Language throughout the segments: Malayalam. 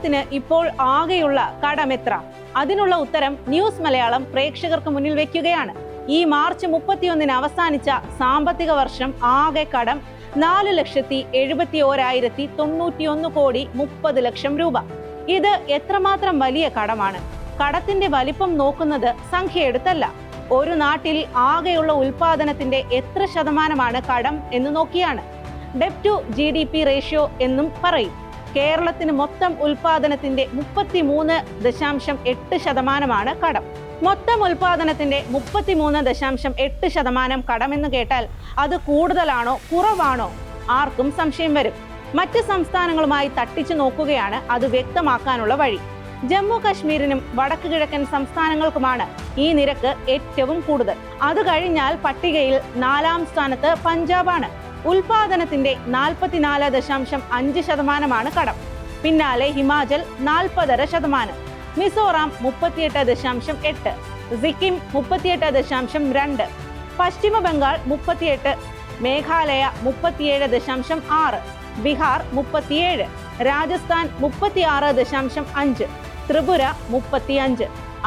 കേരളത്തിന് ഇപ്പോൾ ആകെയുള്ള കടം എത്ര? അതിനുള്ള ഉത്തരം ന്യൂസ് മലയാളം പ്രേക്ഷകർക്ക് മുന്നിൽ വെക്കുകയാണ്. ഈ മാർച്ച് 31 അവസാനിച്ച സാമ്പത്തിക വർഷം ആകെ കടം 4,71,091 കോടി 30 ലക്ഷം രൂപ. ഇത് എത്രമാത്രം വലിയ കടമാണ്? കടത്തിന്റെ വലിപ്പം നോക്കുന്നത് സംഖ്യ എടുത്തല്ല, ഒരു നാട്ടിൽ ആകെയുള്ള ഉൽപാദനത്തിന്റെ എത്ര ശതമാനമാണ് കടം എന്ന് നോക്കിയാണ്. ഡെപ്റ്റ് ടു GDP റേഷ്യോ എന്നും പറയും. കേരളത്തിന് മൊത്തം ഉൽപാദനത്തിന്റെ 33.8% കടം. മൊത്തം ഉൽപാദനത്തിന്റെ 33.8% കടമെന്ന് കേട്ടാൽ അത് കൂടുതലാണോ കുറവാണോ ആർക്കും സംശയം വരും. മറ്റ് സംസ്ഥാനങ്ങളുമായി തട്ടിച്ചു നോക്കുകയാണ് അത് വ്യക്തമാക്കാനുള്ള വഴി. ജമ്മു കശ്മീരിനും വടക്ക് കിഴക്കൻ സംസ്ഥാനങ്ങൾക്കുമാണ് ഈ നിരക്ക് ഏറ്റവും കൂടുതൽ. അത് കഴിഞ്ഞാൽ പട്ടികയിൽ 4ാം സ്ഥാനത്ത് പഞ്ചാബാണ്. ഉൽപാദനത്തിന്റെ 44.5% കടം. പിന്നാലെ ഹിമാചൽ 40.5%, മിസോറാം 38.8%, സിക്കിം 38.2%, പശ്ചിമ ബംഗാൾ 38%, മേഘാലയ 37.6%, ബീഹാർ 37%, രാജസ്ഥാൻ 36.5%, ത്രിപുര 35%,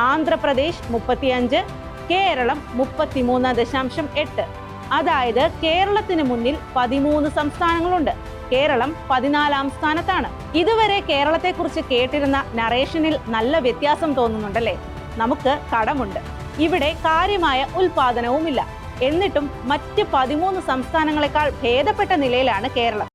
ആന്ധ്രാപ്രദേശ് 35%, കേരളം 33.8%. അതായത് കേരളത്തിന് മുന്നിൽ 13 സംസ്ഥാനങ്ങളുണ്ട്. കേരളം 14ാം സ്ഥാനത്താണ്. ഇതുവരെ കേരളത്തെക്കുറിച്ച് കേട്ടിരുന്ന നറേഷനിൽ നല്ല വ്യത്യാസം തോന്നുന്നുണ്ടല്ലേ? നമുക്ക് കടമുണ്ട്, ഇവിടെ കാര്യമായ ഉൽപാദനവുമില്ല. എന്നിട്ടും മറ്റ് 13 സംസ്ഥാനങ്ങളെക്കാൾ ഭേദപ്പെട്ട നിലയിലാണ് കേരളം.